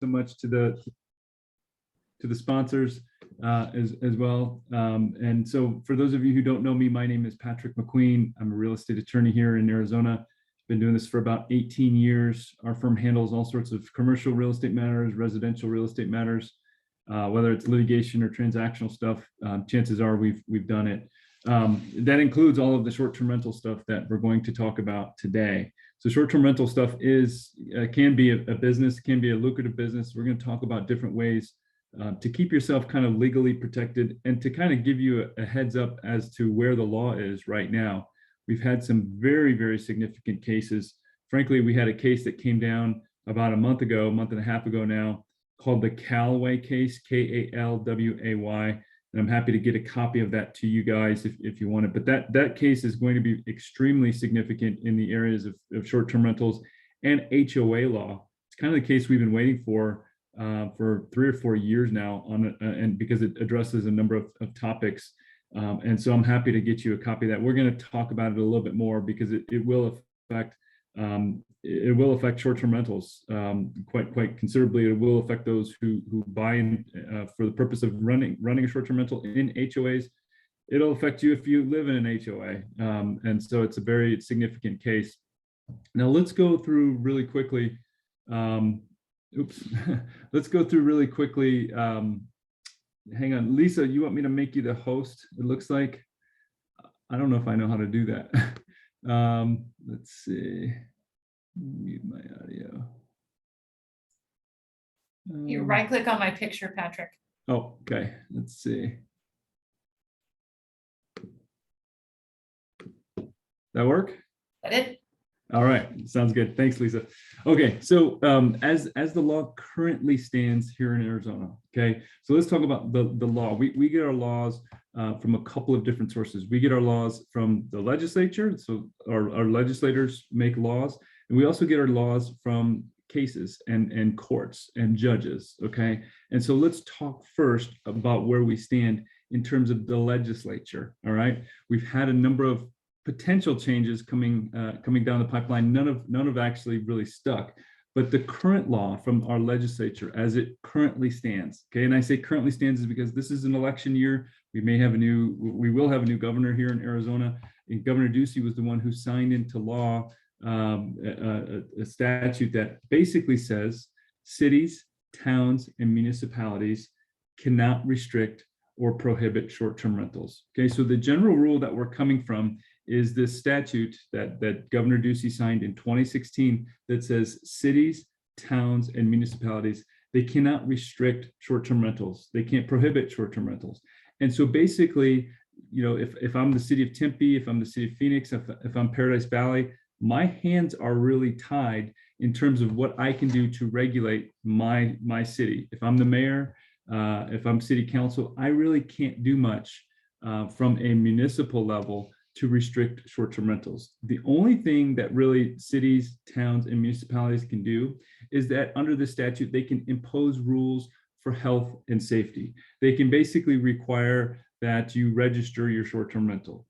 so much to the sponsors as well. And so for those of you who don't know me, my name is Patrick McQueen. I'm a real estate attorney here in Arizona. Been doing this for about 18 years. Our firm handles all sorts of commercial real estate matters, residential real estate matters, whether it's litigation or transactional stuff. Chances are we've done it. That includes all of the short-term rental stuff that we're going to talk about today. So short-term rental stuff can be a business, can be a lucrative business. We're going to talk about different ways to keep yourself kind of legally protected and to kind of give you a heads up as to where the law is right now. We've had some very, very significant cases. Frankly, we had a case that came down about a month and a half ago now, called the Kalway case, Kalway. And I'm happy to get a copy of that to you guys if you want it. But that case is going to be extremely significant in the areas of short-term rentals and HOA law. It's kind of the case we've been waiting for 3 or 4 years now and because it addresses a number of topics. And so I'm happy to get you a copy of that. We're going to talk about it a little bit more because it will affect short-term rentals quite considerably. It will affect those who buy in for the purpose of running a short-term rental in HOAs. It'll affect you if you live in an HOA. And so it's a very significant case. Now let's go through really quickly. Let's go through really quickly. Hang on, Lisa, you want me to make you the host? It looks like. I don't know if I know how to do that. Let's see. Mute my audio. You right click on my picture, Patrick. Oh, okay. Let's see. That work? That it? All right, sounds good. Thanks, Lisa. Okay, so as the law currently stands here in Arizona, okay, so let's talk about the law. We get our laws from a couple of different sources. We get our laws from the legislature, so our legislators make laws, and we also get our laws from cases and courts and judges, okay? And so let's talk first about where we stand in terms of the legislature, all right? We've had a number of potential changes coming down the pipeline. None have actually really stuck, but the current law from our legislature as it currently stands, okay, and I say currently stands is because this is an election year. We will have a new governor here in Arizona, and Governor Ducey was the one who signed into law a statute that basically says cities, towns, and municipalities cannot restrict or prohibit short-term rentals. Okay, so the general rule that we're coming from is this statute that Governor Ducey signed in 2016 that says cities, towns, and municipalities, they cannot restrict short-term rentals. They can't prohibit short-term rentals. And so basically, you know, if I'm the city of Tempe, if I'm the city of Phoenix, if I'm Paradise Valley, my hands are really tied in terms of what I can do to regulate my city. If I'm the mayor, if I'm city council, I really can't do much from a municipal level to restrict short-term rentals. The only thing that really cities, towns, and municipalities can do is that under the statute, they can impose rules for health and safety. They can basically require that you register your short-term rental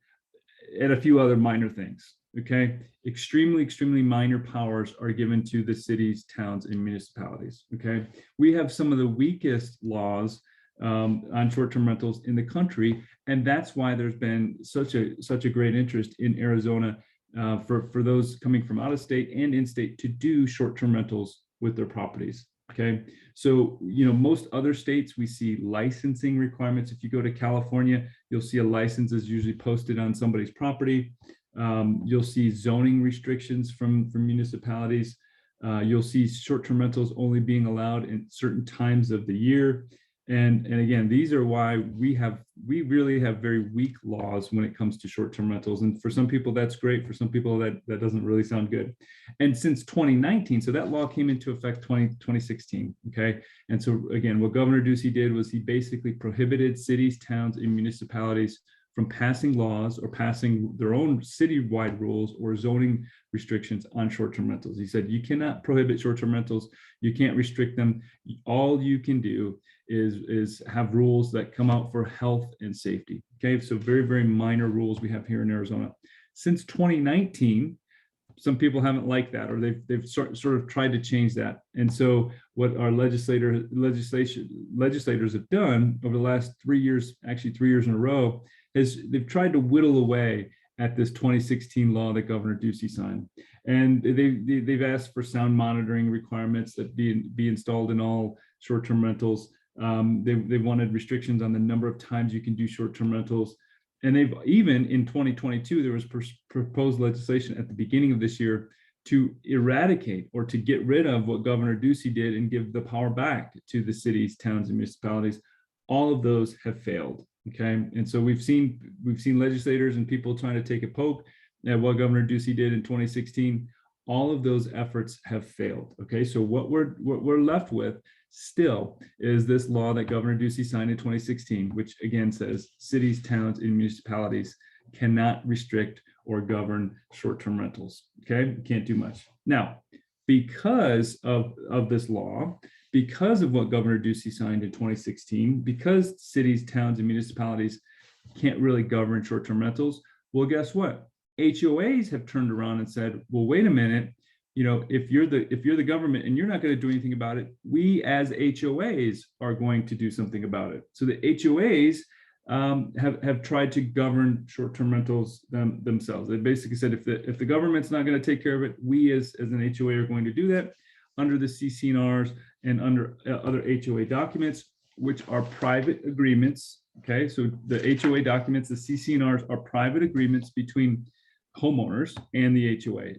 and a few other minor things, okay? Extremely minor powers are given to the cities, towns, and municipalities, okay? We have some of the weakest laws on short-term rentals in the country, and that's why there's been such a great interest in Arizona for those coming from out of state and in state to do short-term rentals with their properties. Okay, so you know, most other states we see licensing requirements. If you go to California, you'll see a license is usually posted on somebody's property. You'll see zoning restrictions from municipalities. You'll see short-term rentals only being allowed in certain times of the year. And again, these are why we really have very weak laws when it comes to short-term rentals. And for some people, that's great. For some people, that doesn't really sound good. And since 2019, so that law came into effect 2016, okay? And so again, what Governor Ducey did was he basically prohibited cities, towns, and municipalities from passing laws or passing their own citywide rules or zoning restrictions on short-term rentals. He said, you cannot prohibit short-term rentals. You can't restrict them. All you can do is have rules that come out for health and safety. Okay, so very minor rules we have here in Arizona. Since 2019, some people haven't liked that, or they've sort of tried to change that. And so what our legislators have done over the last 3 years, actually 3 years in a row, is they've tried to whittle away at this 2016 law that Governor Ducey signed. And they've asked for sound monitoring requirements that be installed in all short-term rentals. They wanted restrictions on the number of times you can do short-term rentals. And they've even in 2022, there was proposed legislation at the beginning of this year to eradicate or to get rid of what Governor Ducey did and give the power back to the cities, towns, and municipalities. All of those have failed. Okay, and so we've seen legislators and people trying to take a poke at what Governor Ducey did in 2016. All of those efforts have failed. Okay, so what we're left with still is this law that Governor Ducey signed in 2016, which again says cities, towns, and municipalities cannot restrict or govern short-term rentals. Okay, can't do much. Now, because of this law, because of what Governor Ducey signed in 2016, because cities, towns, and municipalities can't really govern short-term rentals, well, guess what? HOAs have turned around and said, well, wait a minute, if you're the government and you're not going to do anything about it, we as HOAs are going to do something about it. So the HOAs have tried to govern short-term rentals themselves. They basically said, if the government's not going to take care of it, we as an HOA are going to do that under the CC&Rs and under other HOA documents, which are private agreements. Okay, so the HOA documents, the CC&Rs are private agreements between homeowners and the HOA.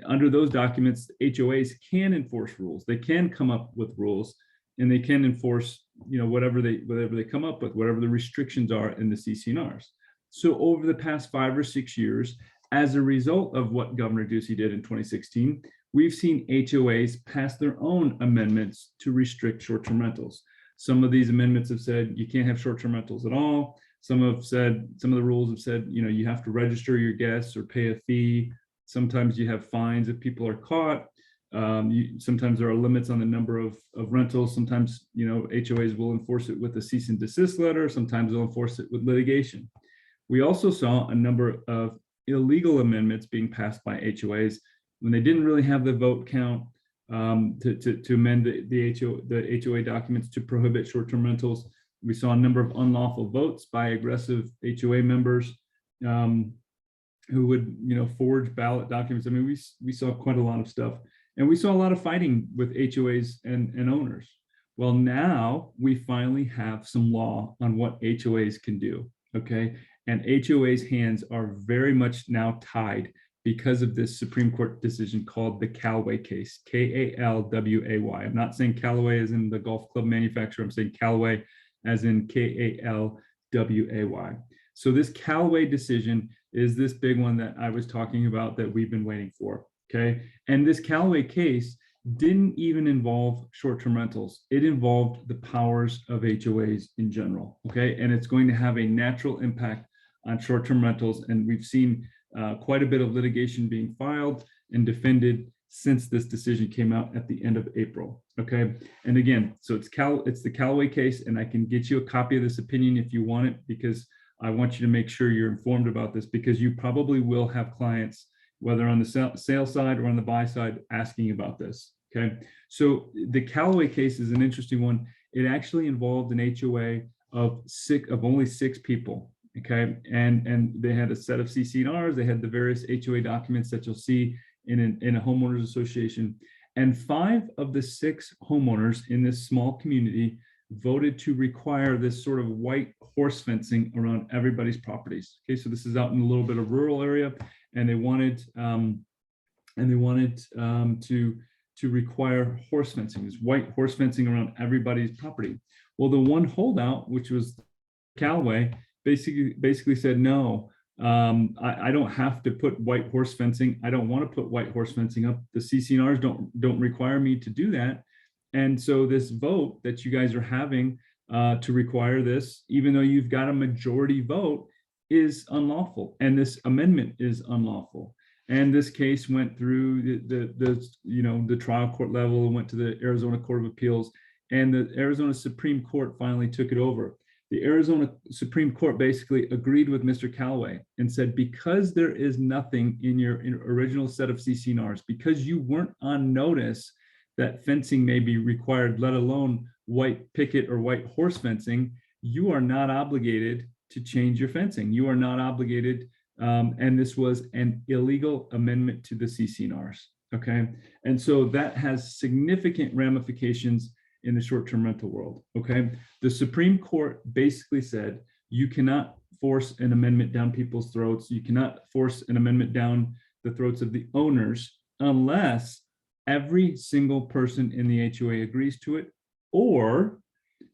Under those documents, HOAs can enforce rules. They can come up with rules, and they can enforce, whatever they come up with, whatever the restrictions are in the CC&Rs. So over the past 5 or 6 years, as a result of what Governor Ducey did in 2016, we've seen HOAs pass their own amendments to restrict short-term rentals. Some of these amendments have said you can't have short-term rentals at all. Some of the rules have said, you have to register your guests or pay a fee. Sometimes you have fines if people are caught. Sometimes there are limits on the number of rentals. Sometimes, HOAs will enforce it with a cease and desist letter. Sometimes they'll enforce it with litigation. We also saw a number of illegal amendments being passed by HOAs when they didn't really have the vote count to amend the HOA documents to prohibit short-term rentals. We saw a number of unlawful votes by aggressive HOA members who would, forge ballot documents. I mean, we saw quite a lot of stuff, and we saw a lot of fighting with HOAs and owners. Well, now we finally have some law on what HOAs can do. Okay, and HOAs' hands are very much now tied because of this Supreme Court decision called the Callaway case, Kalway. I'm not saying Callaway as in the golf club manufacturer. I'm saying Callaway as in Kalway. So this Callaway decision is this big one that I was talking about that we've been waiting for. Okay, and this Callaway case didn't even involve short-term rentals. It involved the powers of HOAs in general. Okay, and it's going to have a natural impact on short-term rentals, and we've seen quite a bit of litigation being filed and defended since this decision came out at the end of April. Okay, and again, so it's the Callaway case, and I can get you a copy of this opinion if you want it, because I want you to make sure you're informed about this, because you probably will have clients, whether on the sale side or on the buy side, asking about this. Okay, so the Callaway case is an interesting one. It actually involved an HOA of only 6 people. Okay, and they had a set of CC&Rs. They had the various HOA documents that you'll see in a homeowners association, and 5 of the 6 homeowners in this small community voted to require this sort of white horse fencing around everybody's properties. Okay, so this is out in a little bit of rural area, and they wanted to require horse fencing, this white horse fencing around everybody's property. Well, the one holdout, which was Callaway, basically said, no, I don't have to put white horse fencing. I don't want to put white horse fencing up. The CC&Rs don't require me to do that. And so this vote that you guys are having to require this, even though you've got a majority vote, is unlawful. And this amendment is unlawful. And this case went through the trial court level and went to the Arizona Court of Appeals, and the Arizona Supreme Court finally took it over. the Arizona Supreme Court basically agreed with Mr. Callaway and said, because there is nothing in your original set of CCNRs, because you weren't on notice that fencing may be required, let alone white picket or white horse fencing, you are not obligated to change your fencing. You are not obligated, and this was an illegal amendment to the CCNRs, okay? And so that has significant ramifications in the short-term rental world, okay? The Supreme Court basically said, you cannot force an amendment down people's throats. You cannot force an amendment down the throats of the owners unless every single person in the HOA agrees to it, or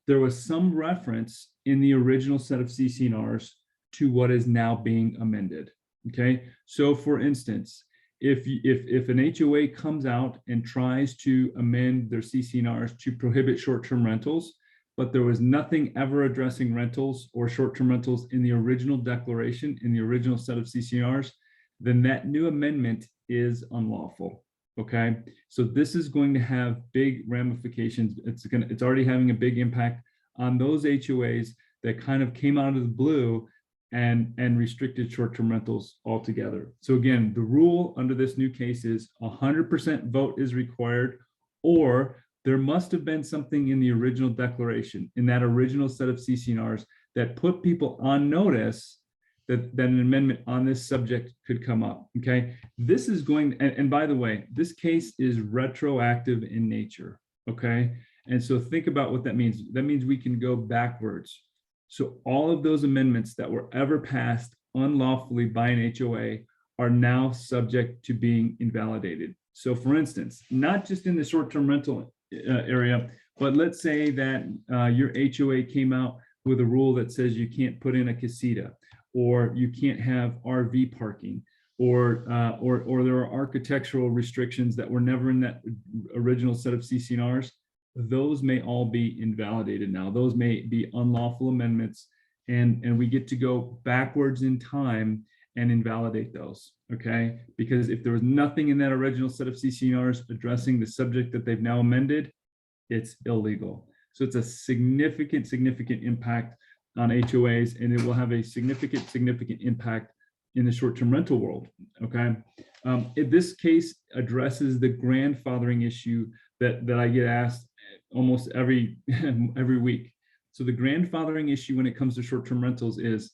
there was some reference in the original set of CCNRs to what is now being amended, okay? So for instance, if an HOA comes out and tries to amend their CCNRs to prohibit short-term rentals, but there was nothing ever addressing rentals or short-term rentals in the original declaration, in the original set of CCNRs, then that new amendment is unlawful, okay? So this is going to have big ramifications. It's already having a big impact on those HOAs that kind of came out of the blue and restricted short-term rentals altogether. So again, the rule under this new case is 100% vote is required, or there must have been something in the original declaration, in that original set of CCNRs, that put people on notice that an amendment on this subject could come up, okay? This is going, and by the way, this case is retroactive in nature, okay? And so think about what that means. That means we can go backwards. So all of those amendments that were ever passed unlawfully by an HOA are now subject to being invalidated. So for instance, not just in the short-term rental area, but let's say that your HOA came out with a rule that says you can't put in a casita, or you can't have RV parking, or there are architectural restrictions that were never in that original set of CCNRs. Those may all be invalidated now. Those may be unlawful amendments, and we get to go backwards in time and invalidate those, okay? Because if there was nothing in that original set of CCNRs addressing the subject that they've now amended, it's illegal. So it's a significant impact on HOAs, and it will have a significant impact in the short-term rental world, okay? This case addresses the grandfathering issue that I get asked almost every week. So the grandfathering issue when it comes to short-term rentals is,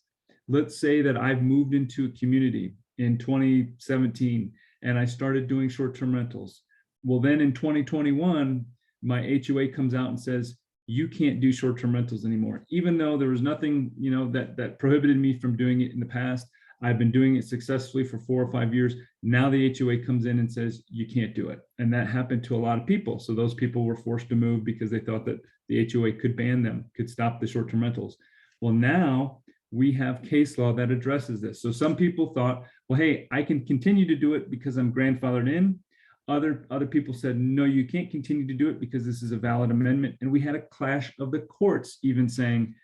let's say that I've moved into a community in 2017 and I started doing short-term rentals. Well, then in 2021, my HOA comes out and says, you can't do short-term rentals anymore. Even though there was nothing, that prohibited me from doing it in the past, I've been doing it successfully for 4 or 5 years. Now the HOA comes in and says, you can't do it. And that happened to a lot of people. So those people were forced to move because they thought that the HOA could ban them, could stop the short-term rentals. Well, now we have case law that addresses this. So some people thought, well, hey, I can continue to do it because I'm grandfathered in. Other people said, no, you can't continue to do it because this is a valid amendment. And we had a clash of the courts even saying,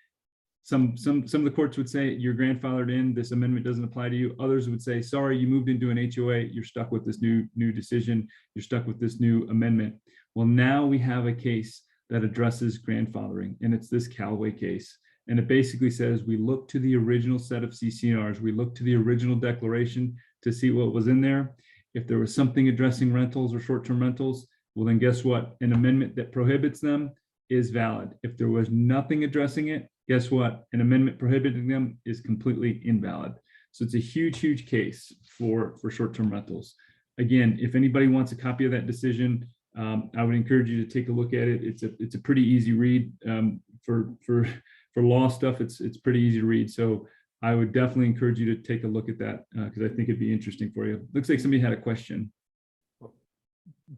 some of the courts would say you're grandfathered in, this amendment doesn't apply to you. Others would say, sorry, you moved into an HOA, you're stuck with this new decision, you're stuck with this new amendment. Well, now we have a case that addresses grandfathering, and it's this Callaway case. And it basically says we look to the original set of CCNRs, we look to the original declaration to see what was in there. If there was something addressing rentals or short-term rentals, well, then guess what? An amendment that prohibits them is valid. If there was nothing addressing it, guess what? An amendment prohibiting them is completely invalid. So it's a huge case for short-term rentals. Again, if anybody wants a copy of that decision, I would encourage you to take a look at it. It's a pretty easy read. For law stuff, it's pretty easy to read. So I would definitely encourage you to take a look at that because I think it'd be interesting for you. Looks like somebody had a question.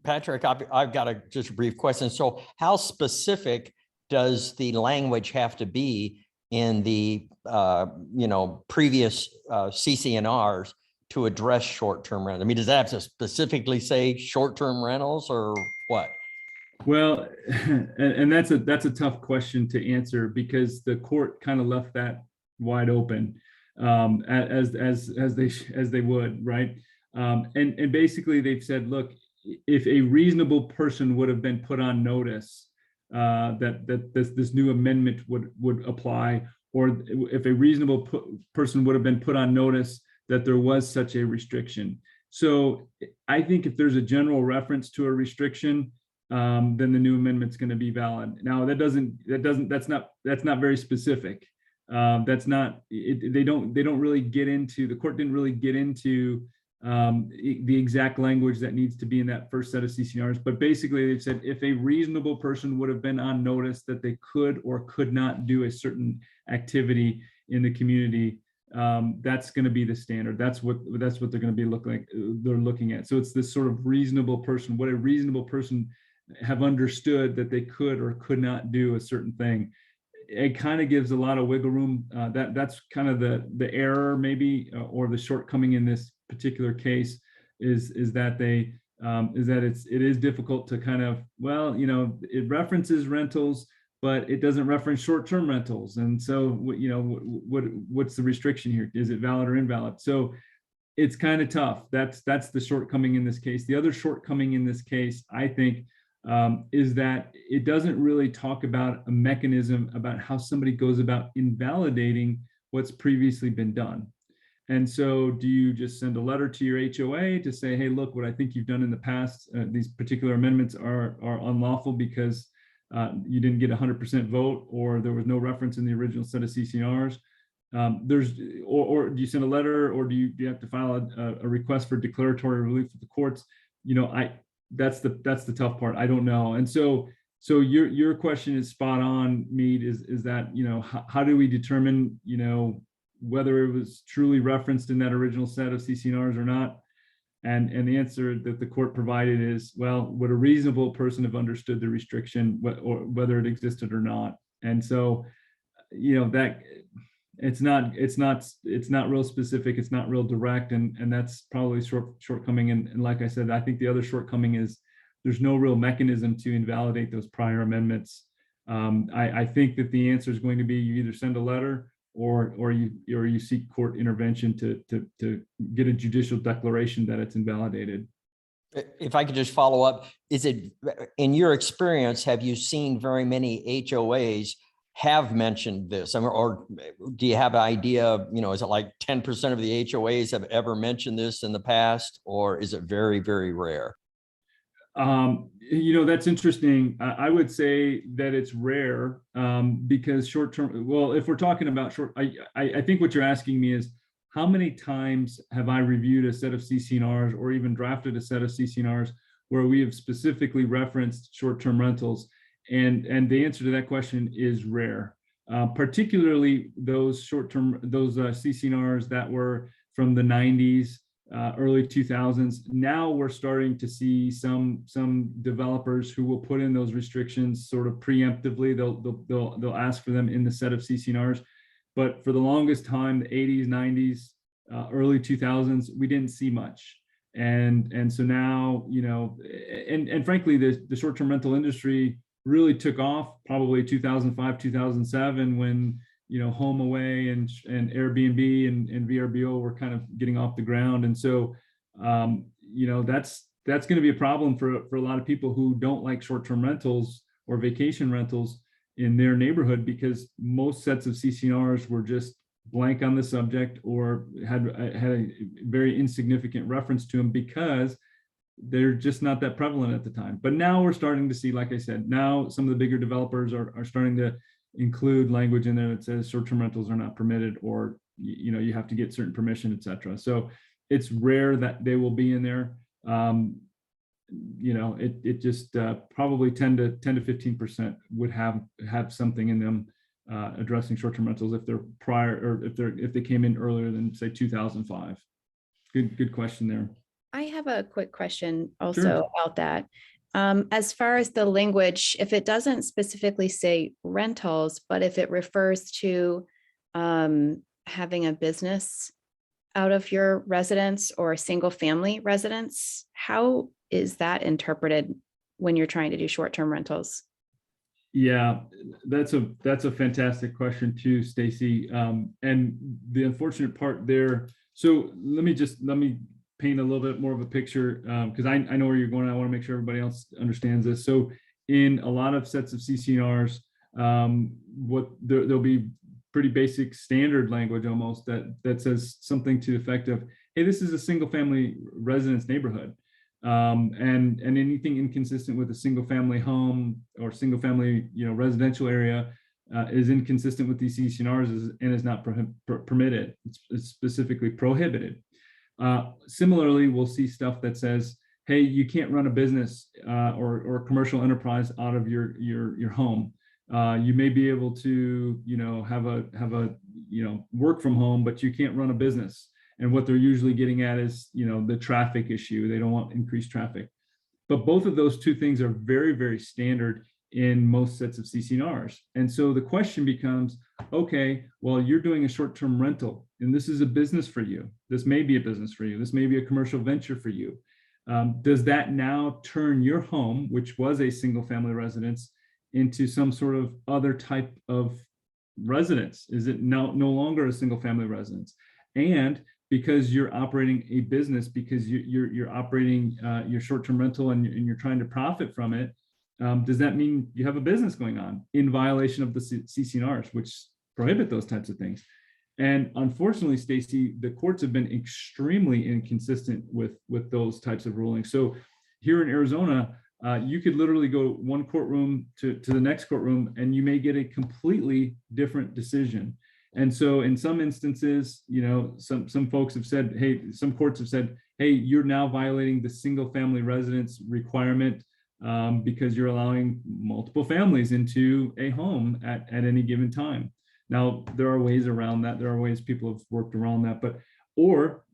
Patrick, I've got just a brief question. So how specific does the language have to be in the previous CCNRs to address short-term rentals? I mean, does that have to specifically say short-term rentals or what? Well, and that's a tough question to answer because the court kind of left that wide open as they would, right? And basically they've said, look, if a reasonable person would have been put on notice that this new amendment would apply, or if a reasonable person would have been put on notice that there was such a restriction. So I think if there's a general reference to a restriction, then the new amendment's going to be valid. Now that's not very specific. That's not, they don't really get into, the court didn't really get into the exact language that needs to be in that first set of CCNRs, but basically they've said if a reasonable person would have been on notice that they could or could not do a certain activity in the community, that's going to be the standard. That's what they're going to be looking at. So it's this sort of reasonable person, what a reasonable person have understood that they could or could not do a certain thing. It kind of gives a lot of wiggle room. That's kind of the error maybe, or the shortcoming in this particular case is that it is difficult to kind of, well, you know, it references rentals, but it doesn't reference short-term rentals. And so, you know, what's the restriction here? Is it valid or invalid? So it's kind of tough. That's the shortcoming in this case. The other shortcoming in this case, I think, is that it doesn't really talk about a mechanism about how somebody goes about invalidating what's previously been done. And so do you just send a letter to your HOA to say, hey, look, what I think you've done in the past, these particular amendments are unlawful because you didn't get 100% vote, or there was no reference in the original set of CCNRs. Or do you send a letter, or do you have to file a request for declaratory relief with the courts? You know, that's the tough part. I don't know. And so your question is spot on, Mead, is that, you know, how do we determine, you know, whether it was truly referenced in that original set of CCNRs or not? And the answer that the court provided is, well, would a reasonable person have understood the restriction, or whether it existed or not? And so, you know, that it's not real specific, it's not real direct, and that's probably shortcoming. And like I said, I think the other shortcoming is there's no real mechanism to invalidate those prior amendments. I think that the answer is going to be you either send a letter or you seek court intervention to get a judicial declaration that it's invalidated. If I could just follow up, is it, in your experience, have you seen very many HOAs have mentioned this? I mean, or do you have an idea, you know, is it like 10% of the HOAs have ever mentioned this in the past, or is it very, very rare? You know, that's interesting. I would say that it's rare, because short-term, well, if we're talking about I think what you're asking me is, how many times have I reviewed a set of CCNRs or even drafted a set of CCNRs where we have specifically referenced short-term rentals? And the answer to that question is rare, particularly those CCNRs that were from the 90s, early 2000s. Now we're starting to see some developers who will put in those restrictions sort of preemptively. They'll ask for them in the set of CCNRs. But for the longest time, the 80s, 90s, early 2000s, we didn't see much. And so now, you know, and frankly, the short-term rental industry really took off probably 2005, 2007, when, you know, HomeAway and Airbnb and VRBO were kind of getting off the ground. And so, you know, that's going to be a problem for a lot of people who don't like short-term rentals or vacation rentals in their neighborhood, because most sets of CCNRs were just blank on the subject, or had a very insignificant reference to them because they're just not that prevalent at the time. But now we're starting to see, like I said, now some of the bigger developers are starting to include language in there that says short-term rentals are not permitted, or, you know, you have to get certain permission, etc. So it's rare that they will be in there. You know, it just probably 10 to 15% would have something in them addressing short-term rentals if they're prior, or if they came in earlier than, say, 2005. Good question there. I have a quick question also Sure. about that. As far as the language, if it doesn't specifically say rentals, but if it refers to having a business out of your residence or a single family residence, how is that interpreted when you're trying to do short-term rentals? Yeah, that's a fantastic question too, Stacy. And the unfortunate part there. So let me paint a little bit more of a picture, because I know where you're going. I want to make sure everybody else understands this. So in a lot of sets of CC&Rs, there'll be pretty basic standard language almost that says something to the effect of, hey, this is a single family residence neighborhood. And anything inconsistent with a single family home or single family, residential area is inconsistent with these CC&Rs and is not permitted. It's specifically prohibited. Similarly, we'll see stuff that says, hey, you can't run a business or a commercial enterprise out of your home. You may be able to, have a work from home, but you can't run a business. And what they're usually getting at is, the traffic issue. They don't want increased traffic. But both of those two things are very, very standard in most sets of CC&Rs. And so the question becomes, okay, well, you're doing a short-term rental, and this is a business for you. This may be a business for you. This may be a commercial venture for you. Does that now turn your home, which was a single-family residence, into some sort of other type of residence? Is it no longer a single-family residence? And because you're operating a business, because you're operating your short-term rental and you're trying to profit from it, does that mean you have a business going on in violation of the CC&Rs, which prohibit those types of things? And unfortunately, Stacy, the courts have been extremely inconsistent with those types of rulings. So here in Arizona, you could literally go one courtroom to the next courtroom, and you may get a completely different decision. And so in some instances, some folks have said, hey, some courts have said, hey, you're now violating the single family residence requirement because you're allowing multiple families into a home at any given time. Now, there are ways around that. There are ways people have worked around that, or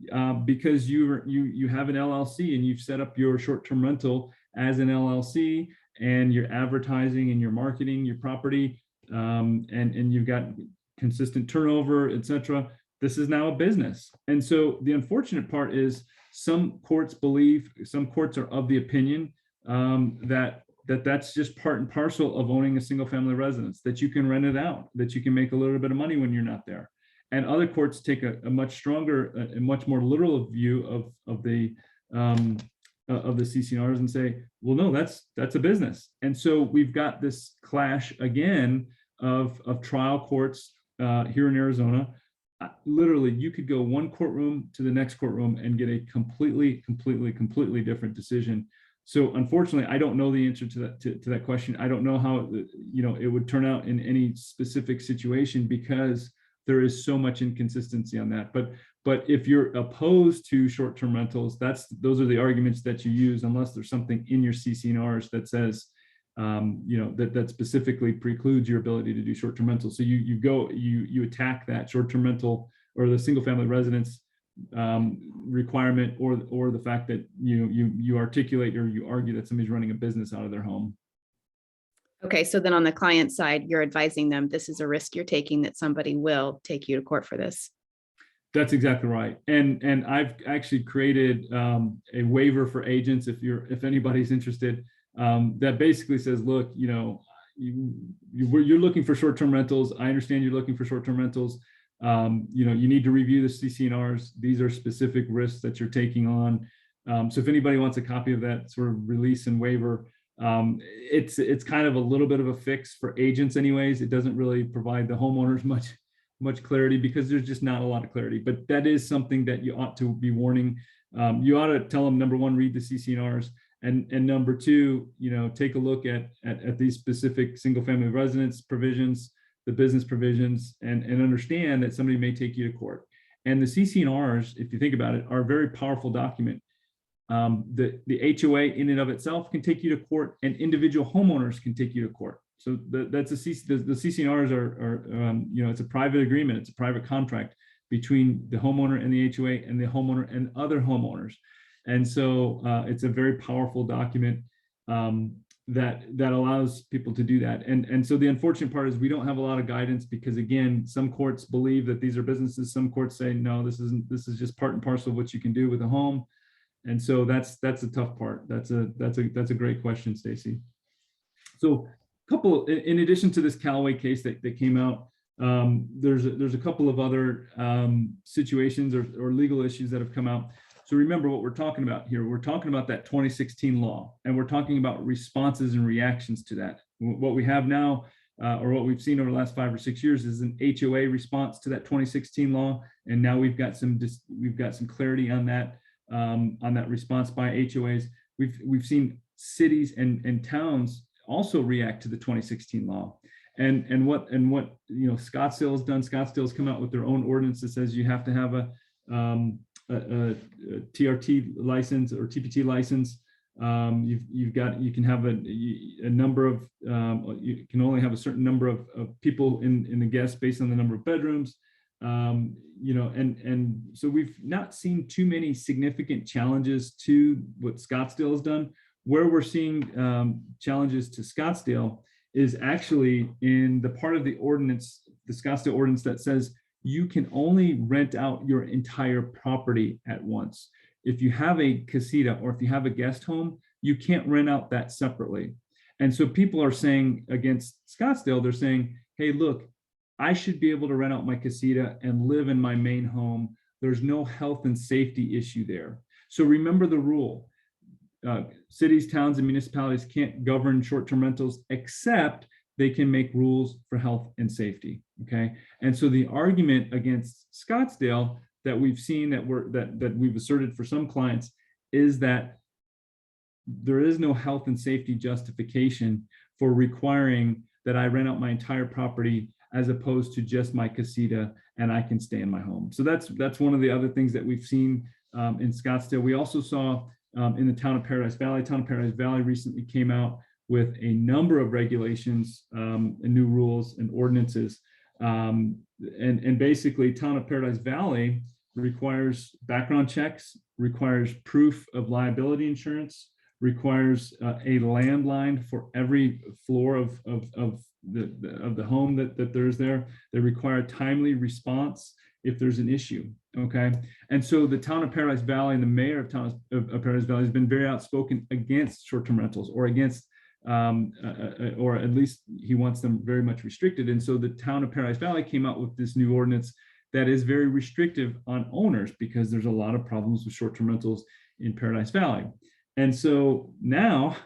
because you have an LLC and you've set up your short-term rental as an LLC, and you're advertising and you're marketing your property, and you've got consistent turnover, etc. This is now a business. And so the unfortunate part is some courts are of the opinion that's just part and parcel of owning a single family residence, that you can rent it out, that you can make a little bit of money when you're not there. And other courts take a much stronger, a much more literal view of the CC&Rs and say, well, no, that's a business. And so we've got this clash again of trial courts here in Arizona. Literally, you could go one courtroom to the next courtroom and get a completely different decision. So unfortunately, I don't know the answer to that question. I don't know how it would turn out in any specific situation, because there is so much inconsistency on that. But if you're opposed to short-term rentals, those are the arguments that you use, unless there's something in your CC&Rs that says that specifically precludes your ability to do short-term rentals. So you attack that short-term rental or the single-family residence requirement, or the fact that you articulate or you argue that somebody's running a business out of their home. Okay, so then on the client side, you're advising them this is a risk you're taking, that somebody will take you to court for this. That's exactly right. And I've actually created a waiver for agents, if anybody's interested, that basically says, look, you're looking for short-term rentals. I understand you're looking for short-term rentals. You need to review the CC&Rs. These are specific risks that you're taking on. So if anybody wants a copy of that sort of release and waiver, it's kind of a little bit of a fix for agents anyways. It doesn't really provide the homeowners much clarity, because there's just not a lot of clarity. But that is something that you ought to be warning. You ought to tell them, number one, read the CC&Rs, and number two, take a look at these specific single family residence provisions, the business provisions, and understand that somebody may take you to court. And the CC&Rs, if you think about it, are a very powerful document. The HOA in and of itself can take you to court, and individual homeowners can take you to court. So that's the CC&Rs are it's a private agreement. It's a private contract between the homeowner and the HOA and the homeowner and other homeowners. And so it's a very powerful document that allows people to do that. And so the unfortunate part is we don't have a lot of guidance, because again, some courts believe that these are businesses. Some courts say, no, this is just part and parcel of what you can do with a home. And so that's a tough part. That's a great question, Stacy. So in addition to this Callaway case that came out, there's a couple of other situations or legal issues that have come out. So remember what we're talking about here. We're talking about that 2016 law, and we're talking about responses and reactions to that. What we have now, or what we've seen over the last 5 or 6 years, is an HOA response to that 2016 law, and now we've got some clarity on that response by HOAs. We've seen cities and towns also react to the 2016 law. And what Scottsdale has done. Scottsdale's come out with their own ordinance that says you have to have a TRT license or TPT license. You can have a number of you can only have a certain number of people in the guests based on the number of bedrooms. And so we've not seen too many significant challenges to what Scottsdale has done. Where we're seeing challenges to Scottsdale is actually in the part of the ordinance, the Scottsdale ordinance, that says you can only rent out your entire property at once. If you have a casita or if you have a guest home, you can't rent out that separately. And so people are saying against Scottsdale, they're saying, hey, look, I should be able to rent out my casita and live in my main home. There's no health and safety issue there. So remember the rule. Cities, towns, and municipalities can't govern short-term rentals except they can make rules for health and safety. Okay, and so the argument against Scottsdale that we've seen that we've asserted for some clients is that there is no health and safety justification for requiring that I rent out my entire property as opposed to just my casita and I can stay in my home. So that's one of the other things that we've seen in Scottsdale. We also saw in the town of Paradise Valley. Town of Paradise Valley recently came out with a number of regulations and new rules and ordinances. And basically, town of Paradise Valley requires background checks, requires proof of liability insurance, requires a landline for every floor of the home that there's there. They require timely response if there's an issue. Okay, and so the town of Paradise Valley and the mayor of town of Paradise Valley has been very outspoken against short-term rentals, or against, or at least he wants them very much restricted. And so the town of Paradise Valley came out with this new ordinance that is very restrictive on owners because there's a lot of problems with short-term rentals in Paradise Valley. And so now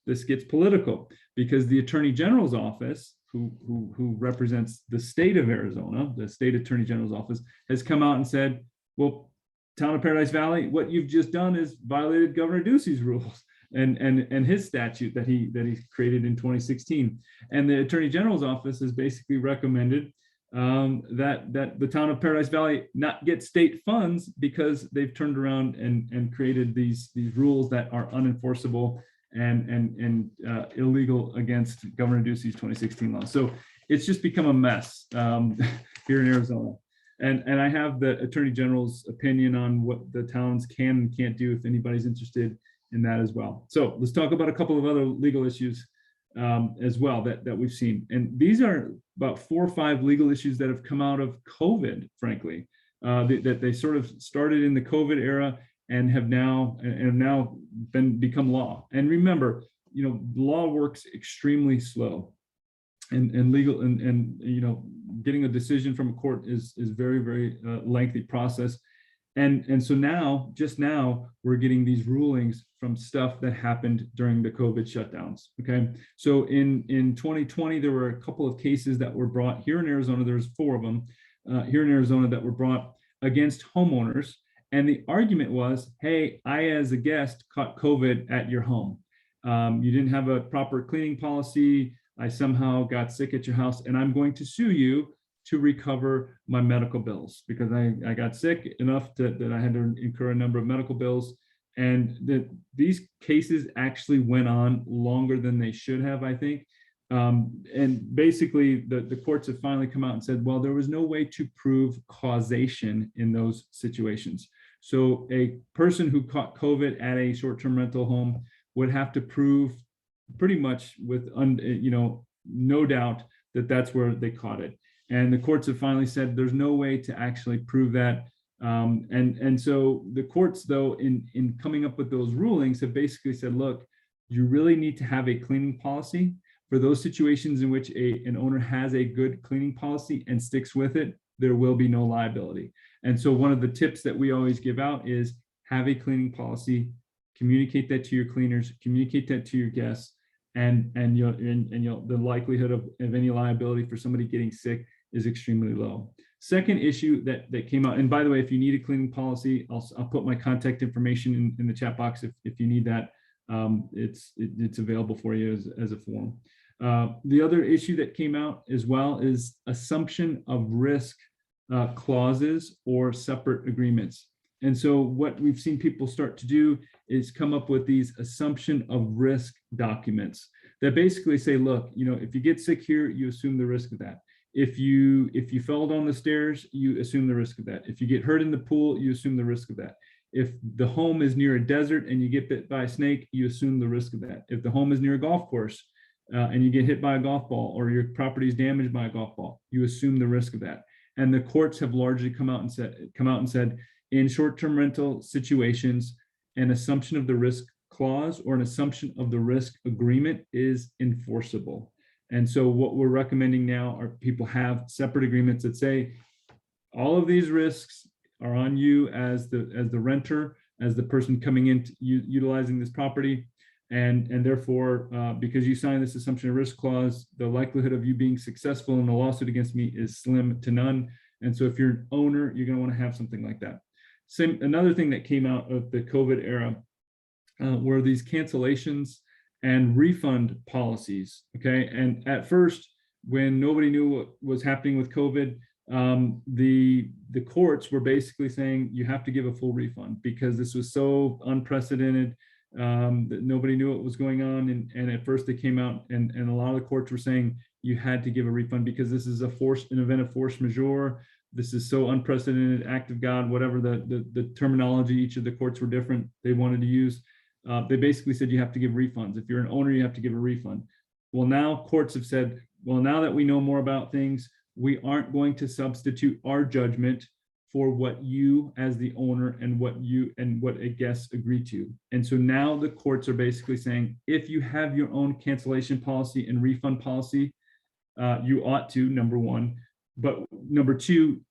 this gets political because the Attorney General's office, who represents the state of Arizona, the state attorney general's office, has come out and said, well, town of Paradise Valley, what you've just done is violated Governor Ducey's rules and his statute that he created in 2016. And the attorney general's office has basically recommended that the town of Paradise Valley not get state funds because they've turned around and created these rules that are unenforceable and illegal against Governor Ducey's 2016 law. So it's just become a mess here in Arizona. And I have the Attorney General's opinion on what the towns can and can't do if anybody's interested in that as well. So let's talk about a couple of other legal issues as well that we've seen. And these are about 4 or 5 legal issues that have come out of COVID, frankly, that they sort of started in the COVID era and have now become law. And remember, law works extremely slow, and legal and getting a decision from a court is very, very lengthy process. And so just now we're getting these rulings from stuff that happened during the COVID shutdowns. Okay, so in 2020 there were a couple of cases that were brought here in Arizona. There's 4 of them here in Arizona that were brought against homeowners. And the argument was, hey, I, as a guest, caught COVID at your home. You didn't have a proper cleaning policy. I somehow got sick at your house, and I'm going to sue you to recover my medical bills because I got sick enough that I had to incur a number of medical bills. And these cases actually went on longer than they should have, I think. And basically, the courts have finally come out and said, well, there was no way to prove causation in those situations. So a person who caught COVID at a short-term rental home would have to prove pretty much with no doubt that that's where they caught it. And the courts have finally said there's no way to actually prove that. And so the courts, though, in coming up with those rulings, have basically said, look, you really need to have a cleaning policy. For those situations in which an owner has a good cleaning policy and sticks with it, there will be no liability. And so one of the tips that we always give out is have a cleaning policy, communicate that to your cleaners, communicate that to your guests, and the likelihood of any liability for somebody getting sick is extremely low. Second issue that came out, and by the way, if you need a cleaning policy, I'll put my contact information in the chat box if you need that. It's available for you as a form. The other issue that came out as well is assumption of risk clauses or separate agreements. And so what we've seen people start to do is come up with these assumption of risk documents that basically say, look, if you get sick here, you assume the risk of that. If you fell down the stairs, you assume the risk of that. If you get hurt in the pool, you assume the risk of that. If the home is near a desert and you get bit by a snake, you assume the risk of that. If the home is near a golf course and you get hit by a golf ball, or your property is damaged by a golf ball, you assume the risk of that. And the courts have largely come out and said, in short-term rental situations, an assumption of the risk clause or an assumption of the risk agreement is enforceable. And so what we're recommending now are people have separate agreements that say all of these risks are on you as the renter, as the person coming in utilizing this property, and therefore because you signed this assumption of risk clause, the likelihood of you being successful in a lawsuit against me is slim to none. And so if you're an owner, you're going to want to have something like that. Another thing that came out of the COVID era were these cancellations and refund policies. Okay, and at first, when nobody knew what was happening with COVID, the courts were basically saying you have to give a full refund because this was so unprecedented that nobody knew what was going on. And at first, they came out and a lot of the courts were saying you had to give a refund because this is an event of force majeure. This is so unprecedented, act of God, whatever the terminology, each of the courts were different, they wanted to use. They basically said you have to give refunds. If you're an owner, you have to give a refund. Well, now courts have said, well, now that we know more about things, we aren't going to substitute our judgment for what you as the owner and what a guest agreed to. And so now the courts are basically saying, if you have your own cancellation policy and refund policy, you ought to, number one, but number two,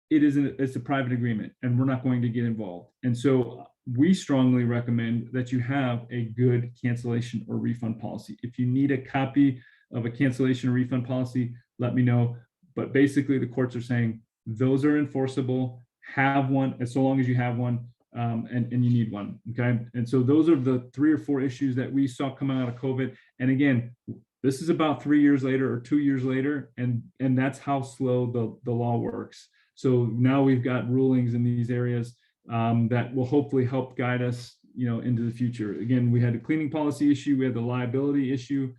it's a private agreement and we're not going to get involved. And so we strongly recommend that you have a good cancellation or refund policy. If you need a copy of a cancellation or refund policy, let me know. But basically the courts are saying those are enforceable, have one, and so long as you have one and you need one, okay? And so those are the 3 or 4 issues that we saw coming out of COVID. And again, this is about 3 years later or 2 years later, and that's how slow the law works. So now we've got rulings in these areas that will hopefully help guide us, into the future. Again, we had a cleaning policy issue, we had the liability issue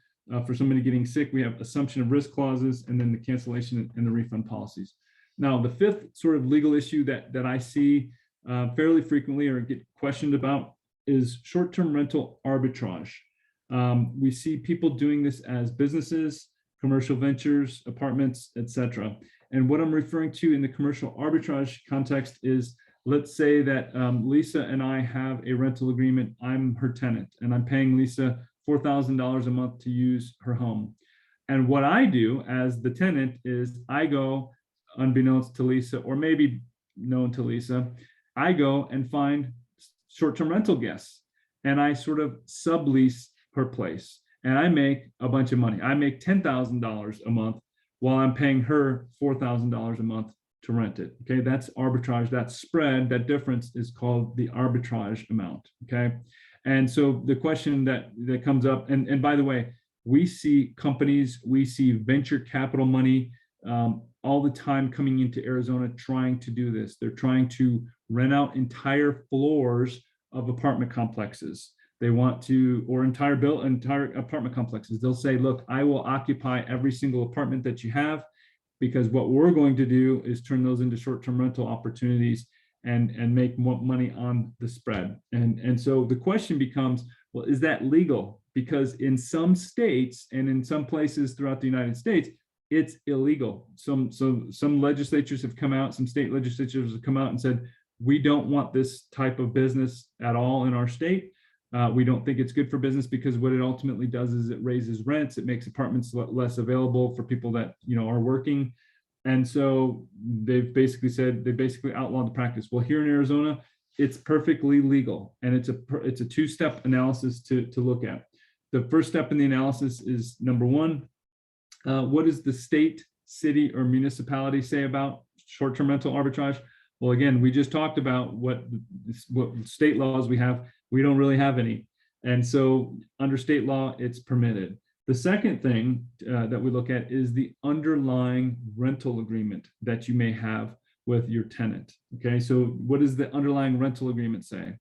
for somebody getting sick, we have assumption of risk clauses, and then the cancellation and the refund policies. Now, the 5th sort of legal issue that I see fairly frequently or get questioned about is short-term rental arbitrage. We see people doing this as businesses, commercial ventures, apartments, etc. And what I'm referring to in the commercial arbitrage context is, let's say that Lisa and I have a rental agreement. I'm her tenant and I'm paying Lisa $4,000 a month to use her home. And what I do as the tenant is I go, unbeknownst to Lisa, or maybe known to Lisa, I go and find short-term rental guests and I sort of sublease her place and I make a bunch of money. I make $10,000 a month while I'm paying her $4,000 a month to rent it. Okay, that's arbitrage. That spread, that difference is called the arbitrage amount. Okay, and so the question that comes up, and by the way, we see companies, we see venture capital money all the time coming into Arizona trying to do this. They're trying to rent out entire floors of apartment complexes. They want to, or entire apartment complexes. They'll say, look, I will occupy every single apartment that you have, because what we're going to do is turn those into short-term rental opportunities and make more money on the spread. And so the question becomes, well, is that legal? Because in some states and in some places throughout the United States, it's illegal. Some legislatures have come out, some state legislatures have come out and said, we don't want this type of business at all in our state. We don't think it's good for business because what it ultimately does is it raises rents. It makes apartments less available for people that are working. And so they've basically said, they basically outlawed the practice. Well, here in Arizona, it's perfectly legal, and it's a two-step analysis to look at. The first step in the analysis is number one, what does the state, city, or municipality say about short-term rental arbitrage? Well, again, we just talked about what state laws we have. We don't really have any. And so under state law, it's permitted. The second thing that we look at is the underlying rental agreement that you may have with your tenant. Okay, so what does the underlying rental agreement say?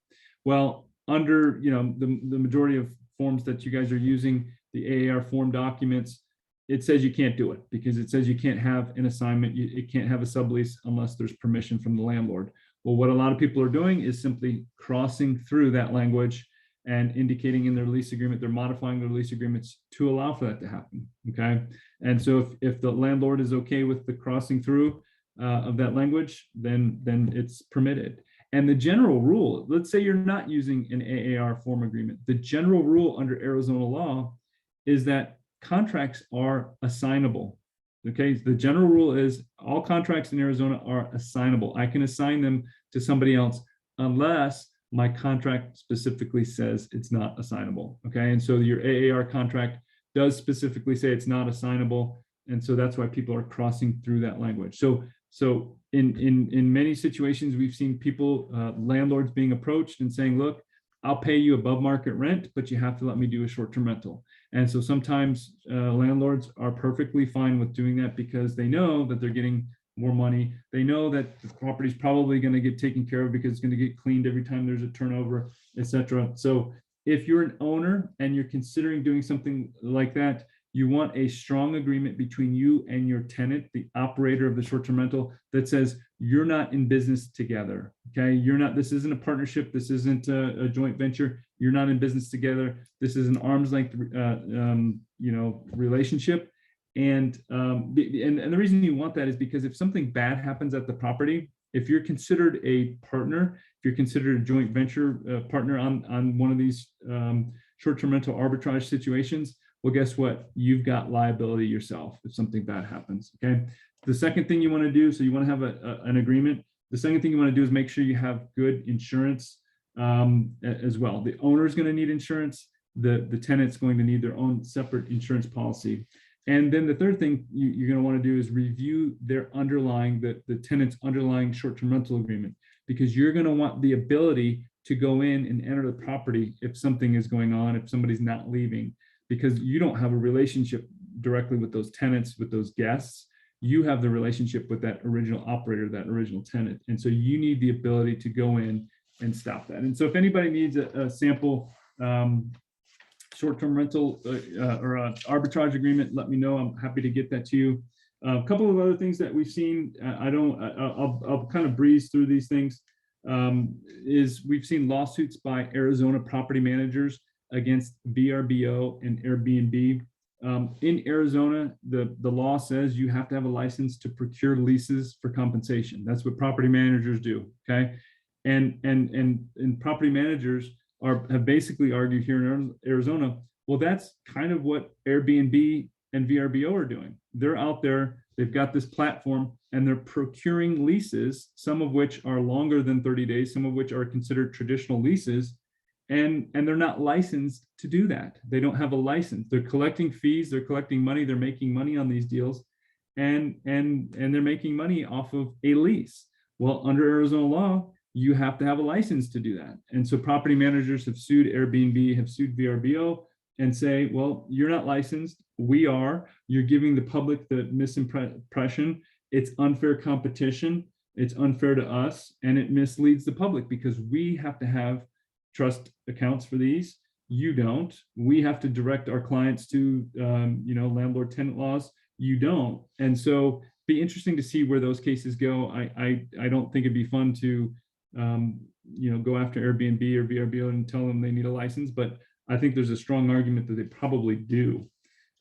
Well, under the majority of forms that you guys are using, the AAR form documents, it says you can't do it because it says you can't have an assignment, it can't have a sublease unless there's permission from the landlord. Well, what a lot of people are doing is simply crossing through that language and indicating in their lease agreement, they're modifying their lease agreements to allow for that to happen, okay? And so if the landlord is okay with the crossing through of that language, then it's permitted. And the general rule, let's say you're not using an AAR form agreement, the general rule under Arizona law is that contracts are assignable, okay? The general rule is all contracts in Arizona are assignable. I can assign them to somebody else unless my contract specifically says it's not assignable, okay? And so your AAR contract does specifically say it's not assignable, and so that's why people are crossing through that language. So in many situations, we've seen people, landlords being approached and saying, look, I'll pay you above market rent, but you have to let me do a short-term rental. And so sometimes landlords are perfectly fine with doing that because they know that they're getting more money. They know that the property is probably going to get taken care of because it's going to get cleaned every time there's a turnover, etc. So if you're an owner and you're considering doing something like that, you want a strong agreement between you and your tenant, the operator of the short-term rental, that says you're not in business together. Okay, you're not. This isn't a partnership. This isn't a joint venture. You're not in business together. This is an arm's length, relationship. And the reason you want that is because if something bad happens at the property, if you're considered a partner, if you're considered a joint venture partner on one of these short-term rental arbitrage situations, well, guess what? You've got liability yourself if something bad happens, okay? The second thing you want to do, so you want to have an agreement. The second thing you want to do is make sure you have good insurance as well. The owner is going to need insurance. The tenant's going to need their own separate insurance policy. And then the third thing you're going to want to do is review their the tenant's underlying short-term rental agreement, because you're going to want the ability to go in and enter the property if something is going on, if somebody's not leaving, because you don't have a relationship directly with those tenants, with those guests. You have the relationship with that original operator, that original tenant. And so you need the ability to go in and stop that. And so if anybody needs a sample short-term rental or arbitrage agreement, let me know. I'm happy to get that to you. A couple of other things that we've seen, I'll kind of breeze through these things, is we've seen lawsuits by Arizona property managers against VRBO and Airbnb. In Arizona, the law says you have to have a license to procure leases for compensation. That's what property managers do, okay? And property managers have basically argued here in Arizona, well, that's kind of what Airbnb and VRBO are doing. They're out there, they've got this platform, and they're procuring leases, some of which are longer than 30 days, some of which are considered traditional leases, and they're not licensed to do that. They don't have a license. They're collecting fees, they're collecting money, they're making money on these deals, and they're making money off of a lease. Well, under Arizona law, you have to have a license to do that. And so property managers have sued Airbnb, have sued VRBO, and say, well, you're not licensed, we are. You're giving the public the misimpression. It's unfair competition, it's unfair to us, and it misleads the public because we have to have trust accounts for these. You don't. We have to direct our clients to landlord tenant laws. You don't. And so be interesting to see where those cases go. I don't think it'd be fun to go after Airbnb or VRBO and tell them they need a license, but I think there's a strong argument that they probably do.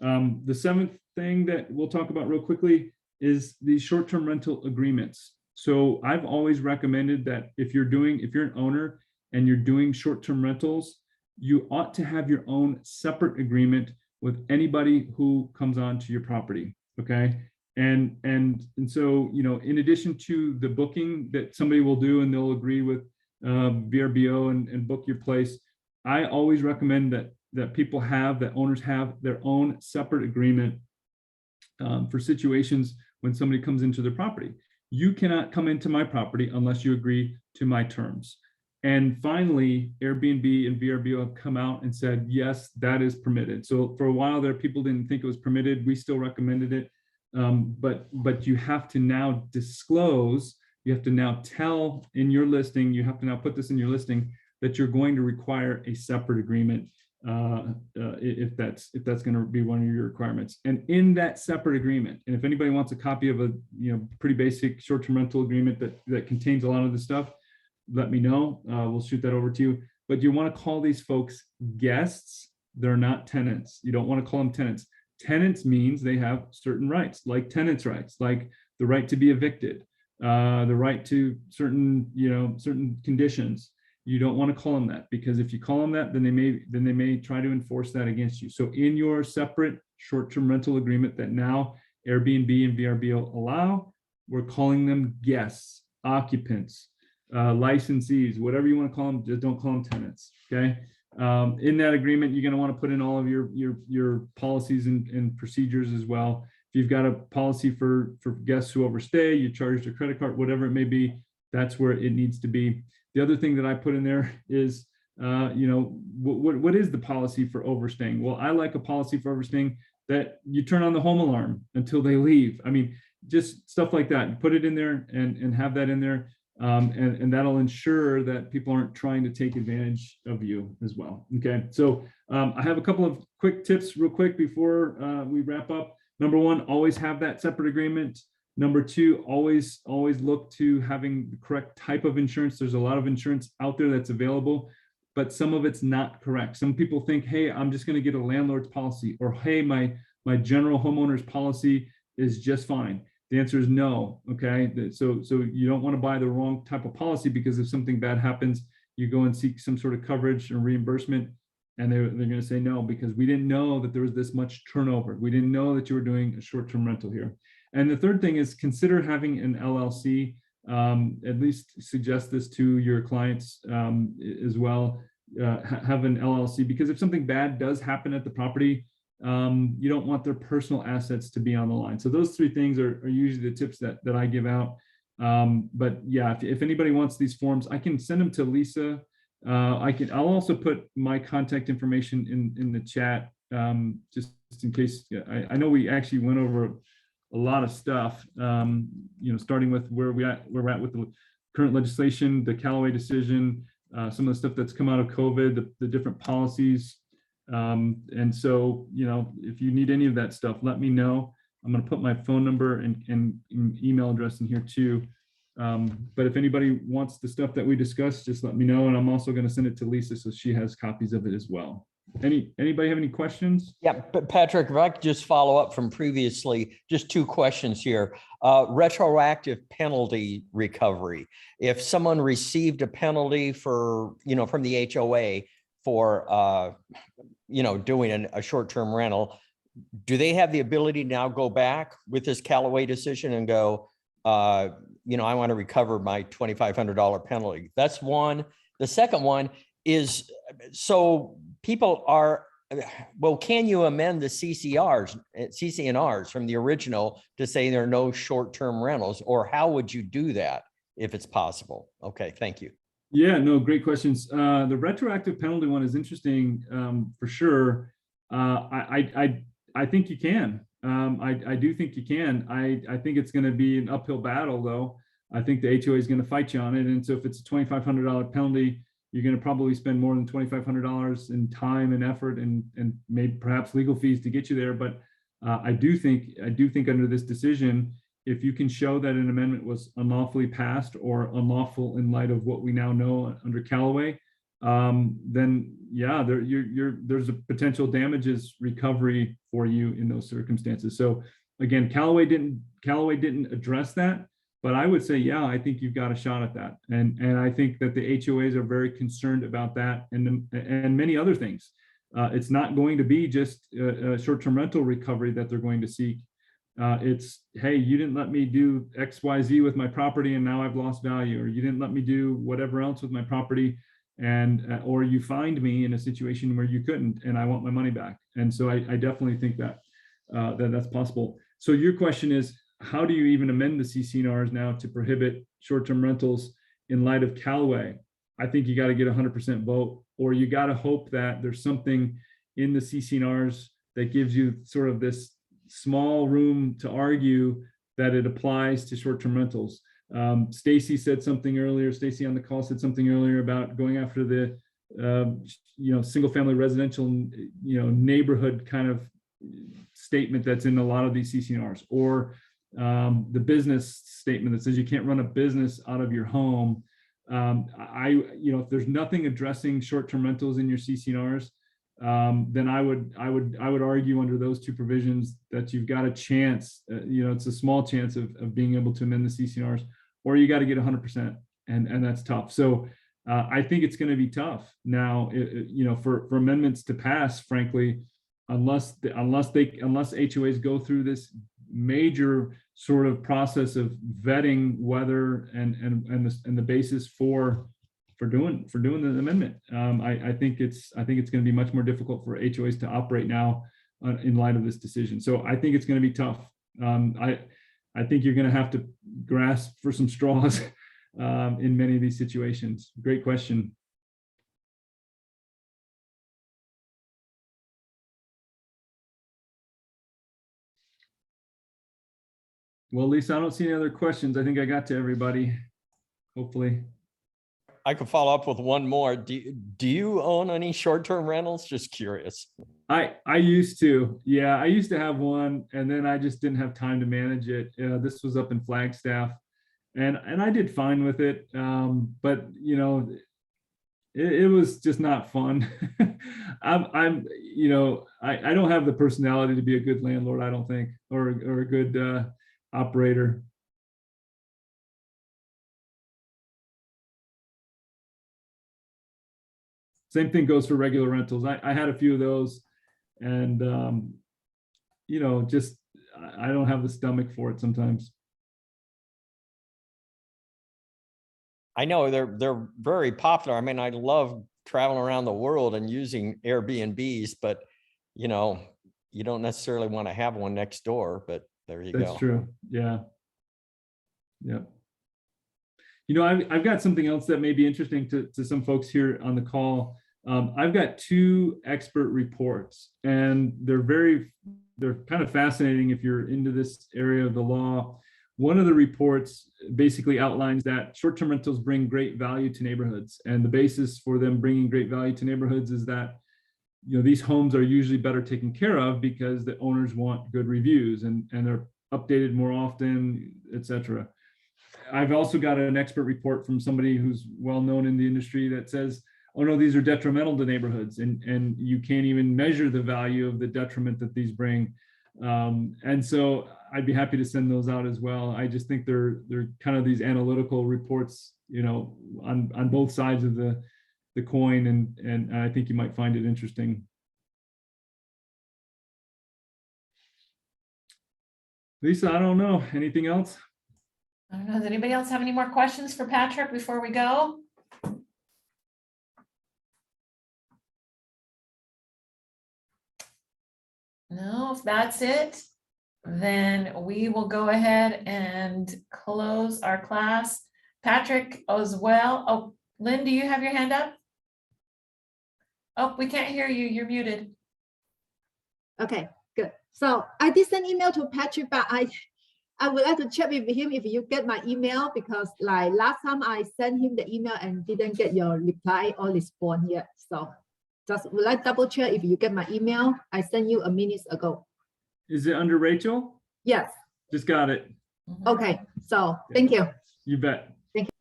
The seventh thing that we'll talk about real quickly is the short-term rental agreements. So I've always recommended that if you're an owner and you're doing short-term rentals, you ought to have your own separate agreement with anybody who comes onto your property, okay? And so, in addition to the booking that somebody will do and they'll agree with VRBO and book your place. I always recommend that people that owners have their own separate agreement for situations when somebody comes into their property. You cannot come into my property unless you agree to my terms. And finally, Airbnb and VRBO have come out and said, yes, that is permitted. So for a while there, people didn't think it was permitted. We still recommended it. But you have to now disclose, you have to now tell in your listing, you have to now put this in your listing that you're going to require a separate agreement if that's going to be one of your requirements. And in that separate agreement, and if anybody wants a copy of a pretty basic short-term rental agreement that contains a lot of this stuff, let me know. We'll shoot that over to you. But you want to call these folks guests. They're not tenants. You don't want to call them tenants. Tenants means they have certain rights, like tenants' rights, like the right to be evicted, the right to certain conditions. You don't want to call them that, because if you call them that, then they may try to enforce that against you. So in your separate short-term rental agreement that now Airbnb and VRBO allow, we're calling them guests, occupants, licensees, whatever you want to call them. Just don't call them tenants. Okay. In that agreement, you're going to want to put in all of your policies and procedures as well. If you've got a policy for guests who overstay, you charge their credit card, whatever it may be, that's where it needs to be. The other thing that I put in there is, what is the policy for overstaying? Well, I like a policy for overstaying that you turn on the home alarm until they leave. I mean, just stuff like that. Put it in there and have that in there. And that'll ensure that people aren't trying to take advantage of you as well. Okay, so I have a couple of quick tips real quick before we wrap up. Number one, always have that separate agreement. Number two, always look to having the correct type of insurance. There's a lot of insurance out there that's available, but some of it's not correct. Some people think, hey, I'm just going to get a landlord's policy, or hey, my general homeowner's policy is just fine. The answer is no. Okay, so you don't want to buy the wrong type of policy, because if something bad happens, you go and seek some sort of coverage and reimbursement, and they're going to say no, because we didn't know that there was this much turnover. We didn't know that you were doing a short-term rental here. And the third thing is consider having an LLC. At least suggest this to your clients as well. Have an LLC, because if something bad does happen at the property, you don't want their personal assets to be on the line. So those three things are usually the tips that I give out. But yeah, if anybody wants these forms, I can send them to Lisa. I'll also put my contact information in the chat, just in case. I know we actually went over a lot of stuff, starting with where we're at with the current legislation, the Callaway decision, some of the stuff that's come out of COVID, the different policies. And so, if you need any of that stuff, let me know. I'm going to put my phone number and email address in here too. But if anybody wants the stuff that we discussed, just let me know. And I'm also going to send it to Lisa, so she has copies of it as well. Anybody have any questions? Yeah, but Patrick, if I could just follow up from previously, just two questions here. Retroactive penalty recovery. If someone received a penalty for, from the HOA for, doing a short-term rental, do they have the ability to now go back with this Callaway decision and go, I want to recover my $2,500 penalty? That's one. The second one is, so people are, well, can you amend the CC&Rs from the original to say there are no short-term rentals, or how would you do that if it's possible? Okay, thank you. Yeah, no, great questions. The retroactive penalty one is interesting for sure. I think you can. I do think you can. I think it's going to be an uphill battle, though. I think the HOA is going to fight you on it. And so if it's a $2,500 penalty, you're going to probably spend more than $2,500 in time and effort and maybe perhaps legal fees to get you there. But I do think under this decision, if you can show that an amendment was unlawfully passed or unlawful in light of what we now know under Callaway, then yeah, there's a potential damages recovery for you in those circumstances. So again, Callaway didn't address that, but I would say, yeah, I think you've got a shot at that. And I think that the HOAs are very concerned about that and many other things. It's not going to be just a short-term rental recovery that they're going to seek. It's, hey, you didn't let me do XYZ with my property and now I've lost value, or you didn't let me do whatever else with my property, and or you fined me in a situation where you couldn't and I want my money back. And so I definitely think that that's possible. So your question is, how do you even amend the CCNRs now to prohibit short-term rentals in light of Callaway? I think you got to get 100% vote, or you got to hope that there's something in the CCNRs that gives you sort of this small room to argue that it applies to short-term rentals. Stacy said something earlier. Stacy on the call said something earlier about going after the single-family residential neighborhood kind of statement that's in a lot of these CCNRs, or the business statement that says you can't run a business out of your home. If there's nothing addressing short-term rentals in your CCNRs, then I would argue under those two provisions that you've got a chance. It's a small chance of being able to amend the CCNRs, or you got to get 100%, and that's tough. So I think it's going to be tough now. For amendments to pass, frankly, unless HOAs go through this major sort of process of vetting whether and the basis for doing the amendment. I think it's going to be much more difficult for HOAs to operate now in light of this decision. So I think it's going to be tough. I think you're going to have to grasp for some straws in many of these situations. Great question. Well, Lisa, I don't see any other questions. I think I got to everybody, hopefully. I could follow up with one more. Do you own any short-term rentals? Just curious. I used to. Yeah, I used to have one, and then I just didn't have time to manage it. This was up in Flagstaff, and I did fine with it. But it was just not fun. I don't have the personality to be a good landlord, I don't think, or a good operator. Same thing goes for regular rentals. I had a few of those, and just I don't have the stomach for it sometimes. I know they're very popular. I mean, I love traveling around the world and using Airbnbs, but you don't necessarily want to have one next door, but there you go. That's true. Yeah. Yep. I've got something else that may be interesting to some folks here on the call. I've got two expert reports, and they're kind of fascinating if you're into this area of the law. One of the reports basically outlines that short-term rentals bring great value to neighborhoods, and the basis for them bringing great value to neighborhoods is that these homes are usually better taken care of because the owners want good reviews, and they're updated more often, etc. I've also got an expert report from somebody who's well known in the industry that says, oh no, these are detrimental to neighborhoods, and you can't even measure the value of the detriment that these bring. And so I'd be happy to send those out as well. I just think they're kind of these analytical reports, on both sides of the coin, and I think you might find it interesting. Lisa, I don't know. Anything else? I don't know. Does anybody else have any more questions for Patrick before we go? No, if that's it, then we will go ahead and close our class. Patrick as well. Oh, Lynn, do you have your hand up? Oh, we can't hear you. You're muted. Okay, good. So I did send email to Patrick, but I would like to check with him if you get my email, because like last time I sent him the email and didn't get your reply or response yet. So just would like double check if you get my email. I sent you a minute ago. Is it under Rachel? Yes. Just got it. Okay. So thank you. You bet. Thank you.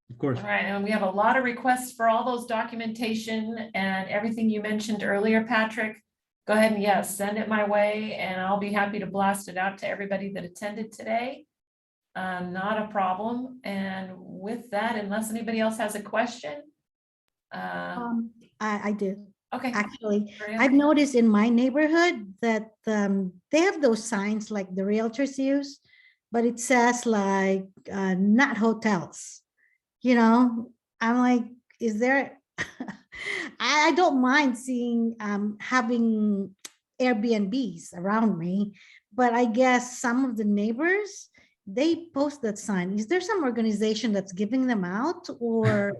Of course. All right, and we have a lot of requests for all those documentation and everything you mentioned earlier, Patrick. Go ahead and yes, send it my way, and I'll be happy to blast it out to everybody that attended today. Not a problem. And with that, unless anybody else has a question. I did. Okay. Actually, Maria? I've noticed in my neighborhood that they have those signs like the realtors use, but it says like not hotels. You know, I'm like, is there? I don't mind seeing having Airbnbs around me, but I guess some of the neighbors they post that sign. Is there some organization that's giving them out, or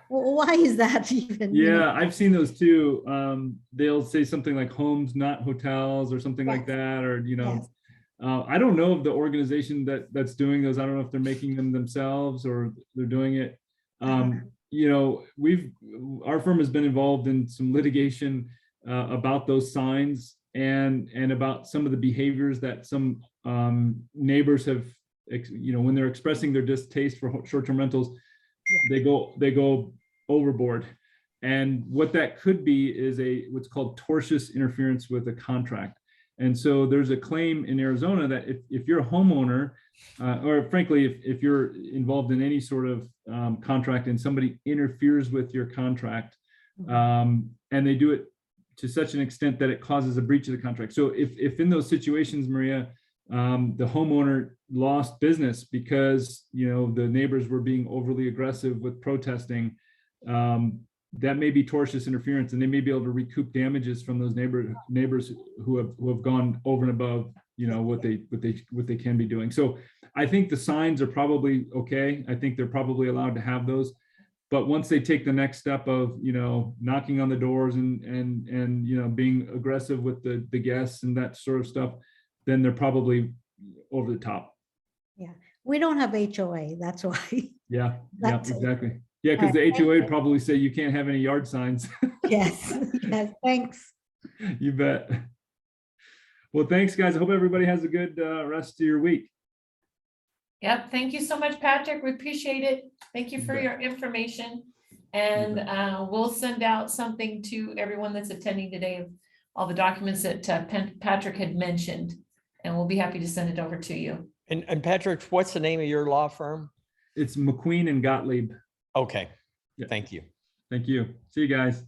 why is that even? you know? Yeah, I've seen those too. They'll say something like homes, not hotels, or something like Yes. that, or Yes. I don't know of the organization that's doing those. I don't know if they're making them themselves or they're doing it. Our firm has been involved in some litigation about those signs and about some of the behaviors that some neighbors have, when they're expressing their distaste for short-term rentals, they go overboard. And what that could be is what's called tortious interference with a contract. And so there's a claim in Arizona that if you're a homeowner, or frankly, if you're involved in any sort of contract and somebody interferes with your contract, and they do it to such an extent that it causes a breach of the contract. So if in those situations, Maria, the homeowner lost business because the neighbors were being overly aggressive with protesting, that may be tortious interference, and they may be able to recoup damages from those neighbors who have gone over and above what they can be doing. So I think the signs are probably okay. I think they're probably allowed to have those, but once they take the next step of knocking on the doors and being aggressive with the guests and that sort of stuff, then they're probably over the top. Yeah, we don't have HOA. That's why. Yeah, That's it. exactly. Yeah, because the HOA would probably say you can't have any yard signs. Yes. Yes. Thanks. You bet. Well, thanks, guys. I hope everybody has a good rest of your week. Yep, thank you so much, Patrick. We appreciate it. Thank you You for bet. your information. And we'll send out something to everyone that's attending today, of all the documents that Patrick had mentioned, and we'll be happy to send it over to you. And Patrick, what's the name of your law firm? It's McQueen and Gottlieb. Okay, Yeah. thank you. Thank you. See you guys.